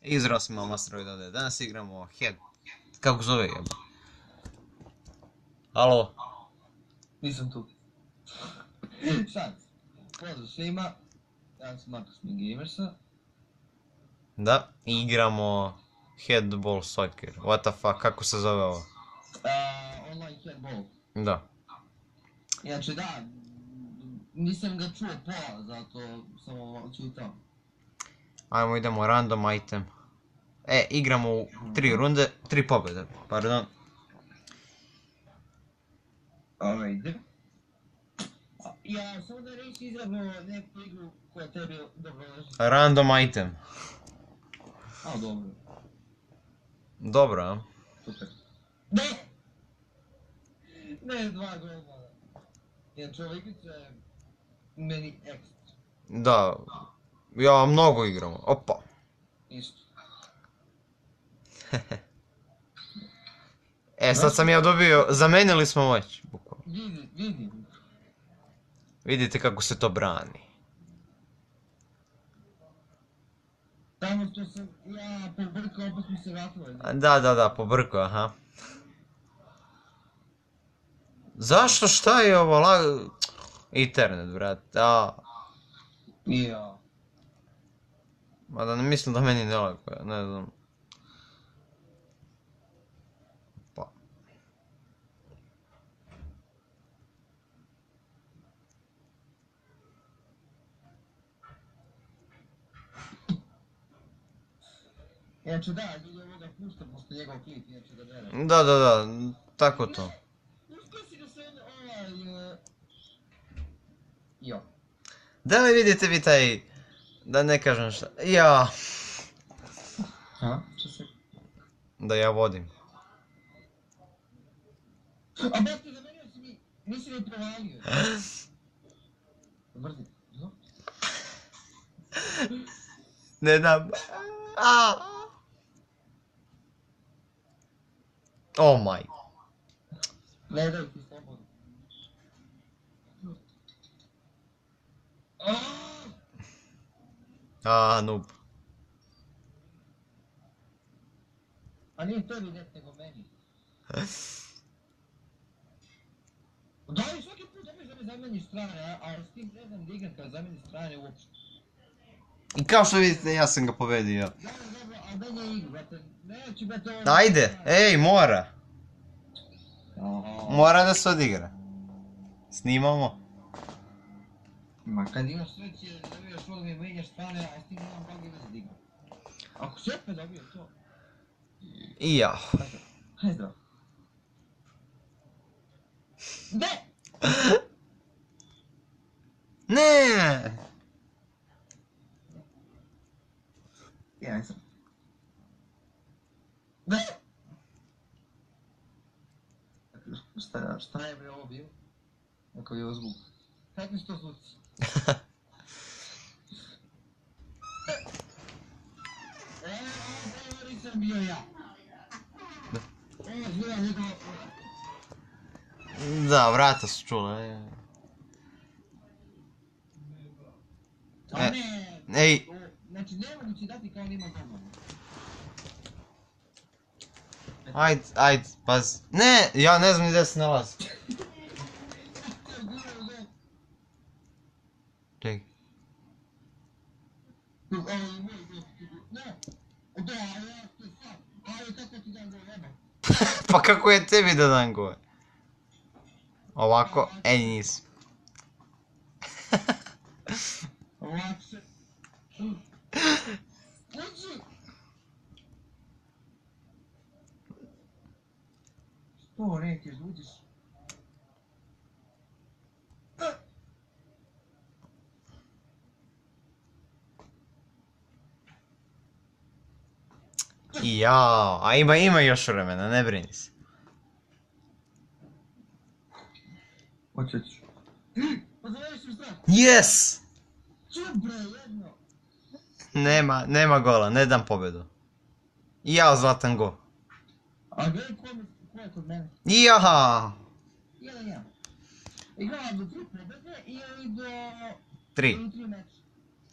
Izrao sam malo asteroid ovdje. Danas igramo Head. Kako zove jeb? Alo? Nisam tu. Sad, pozdrav svima, ja sam Marko Smith Gamersa. Da, igramo Headball Soccer. What the fuck, kako se zove ovo? Online Headball. Da. Inače da, nisam ga čuo pola, zato sam ovo čutao. Ajmo, idemo random item. Igramo u 3 runde, 3 pobjede, pardon. Ide. Ja, samo da reći izravno neku igru koja tebi dobro leži. Random item. A, dobro. Dobro, a? Super. Ne! Ne, 2 gola. Inače, ova igrica je meni ekstra. Da. Ja, mnogo igramo. Opa. Isto. Sad sam ja dobio, zamenili smo već. Vidim. Vidite kako se to brani. Tamo što sam ja pobrkao, opet mi se vratilo. Da, pobrko, aha. Zašto, šta je ovo internet, brate, Ja. Mada ne mislim da meni ne laguje, ne znam. Pa. Inače da, ljudi ovoga pušta, pošto njegov klip, inače da ne. Da, tako to. Uspio si da se Jo. Da li vidite vi taj, da ne kažem šta, ja. Ha? Što se? Da ja vodim. A brate, zamenio si mi, nisi mi provalio. Brzi, no? Ne dam. Oh my. Ne daj ti slobodno. Noob. A nije tebi net nego meni. Daj, svaki put dobiš da mi zameniš strane, a s tim ne znam da igram kada zameniš strane uopšte. I kao što vidite, ja sam ga pobedio. Dobro, a da nije igra, brate, neću brate ovo... Ajde, mora. Mora da se odigra. Snimamo. Ma kad imaš sreće, dobijaš ovo da mi menjaš strane, a s tim nemam blage veze da igram. Ako si opet dobio to... I ja. Hajde zdravo. Ne! Ne! Ja sam. Ne! Šta je bre ovo bio? Ako je ovo zvuk. Kakvi su to zvuci? Ovo nisam bio ja. Ovo zvuka njegov... Da, vrata su čula. A ne! Ej. Znači nemoguće dati kao nima golmana. Ajde, pazi. Ne, ja ne znam ni gdje se nalazi. Čekaj. Pa kako je tebi da dam gol? Ovako, nisam. Lakše. Uđi! Što neki uđiš? Jao, a ima još vremena, ne brini se. Hoćeš. Pa zaveriš mi strah. Yes! Čubre, jedno. Nema gola, ne dam pobjedu. Jao, zlatan gol. A gledaj ko je kod mene. Jaha! 1-1. Igrala do 3 pobjede ili do... 3.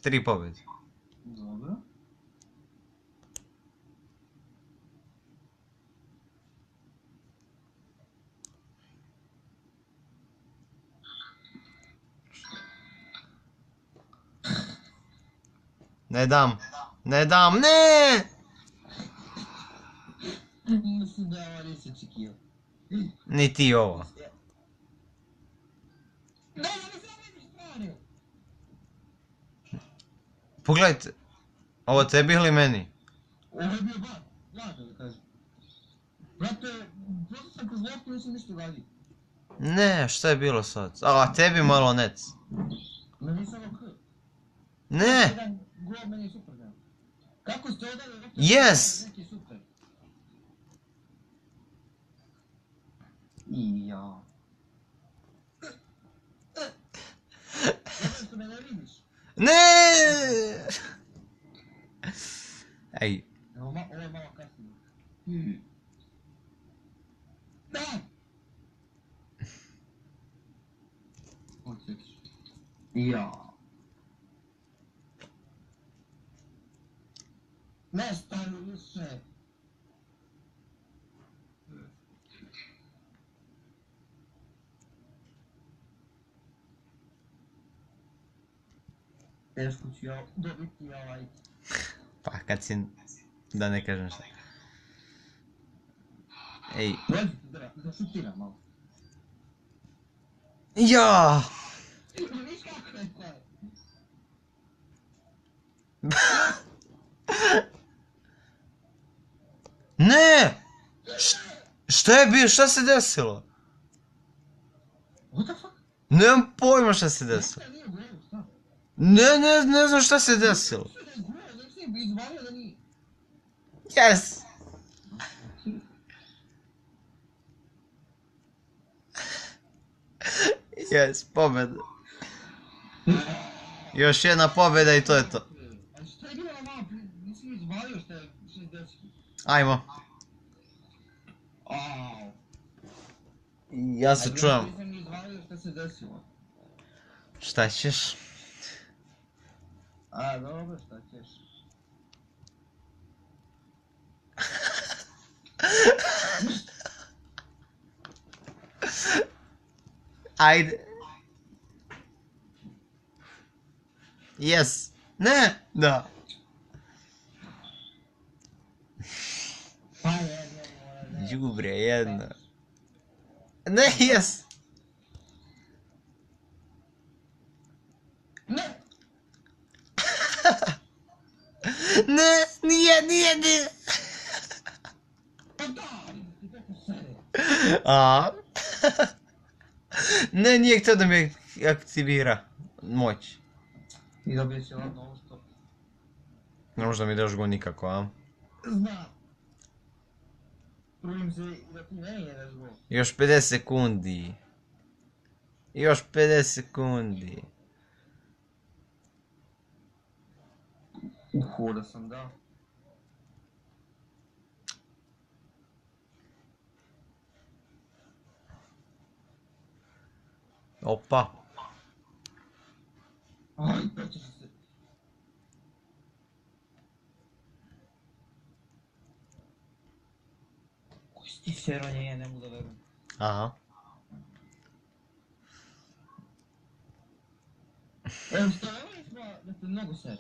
3 pobjede. Dobro. Ne dam. Ne dam, ne! Mislim da je ovo nisi očekio. Ni ti ovo. Ne, ne vidiš stvari! Pogledajte. Ovo tebi ili meni? Ovo je bio bar, lažno da kažem. Brate, prosto sam kroz loptu, nisam ništa uradio. Ne, šta je bilo sad? A, tebi malo nec. No nisam ok. Ne! Jedan gol meni je super, da. Kako ste odali loptu? Yes! Neki super. I ja. Zato što me ne vidiš. Ne! Ej, Ovo je malo kasnije. Da! Odsjetiš. Ja. Ne stani više. Teško ću ja dobiti ovaj. pa kad si... Da ne kažem šta. Ej. Dođi ti da šutiram malo. Ja! Viš kako je to? Ne! Šta je bio? Šta se desilo? What the fuck? Nemam pojma šta se desilo. Šta nije gol, šta? Ne znam šta se desilo. Šta je gol, znači si bi izvalio da nije. Yes! Yes, pobjeda. Još jedna pobjeda i to je to. Ali šta je bilo na malo, nisi mi izvalio šta je 60. Ajmo. Au. Ja se čujem. Nisam mi izvalio šta se desilo. Šta ćeš? A, dobro, šta ćeš? Ajde. Yes. Ne. Da. Pa jedno mora da... Đubre jedno. Ne, yes. Ne! Ne, nije. Pa da! Ti kako sere? A? Ne, nije htio da mi aktivira moć. I dobio si ladno ovo što... Ne možda mi daš go nikako, a? Znam. Trudim se da ti meni ne daš gol. Još 50 sekundi. Još 50 sekundi. Da sam dao. Opa. Aj, pećeš se. Koji si ti seronje, ja ne mogu da verujem. Aha. Evo, stavili smo da te mnogo sere.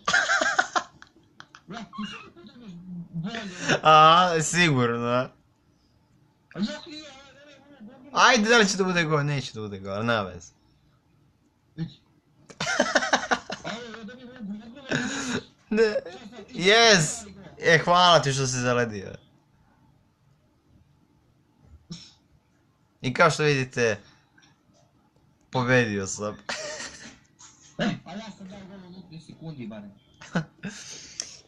Brat, ti sve puta imaš bolje. A, sigurno. A jok nije, ne, Ajde, da li će da bude gol? Neće da bude gol, nema veze. Vidi. Ajde, ja dobijem ovu gol, Ne. Yes! Hvala ti što si zaledio. I kao što vidite, pobedio sam. a ja sam dao gol u lutni sekundi barem.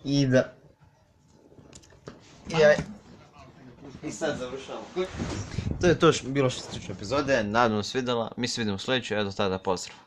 I da. I sad završavamo. To je to bilo što se tiče epizode, nadam se vidjela, mi se vidimo u sljedećoj, a do tada pozdrav.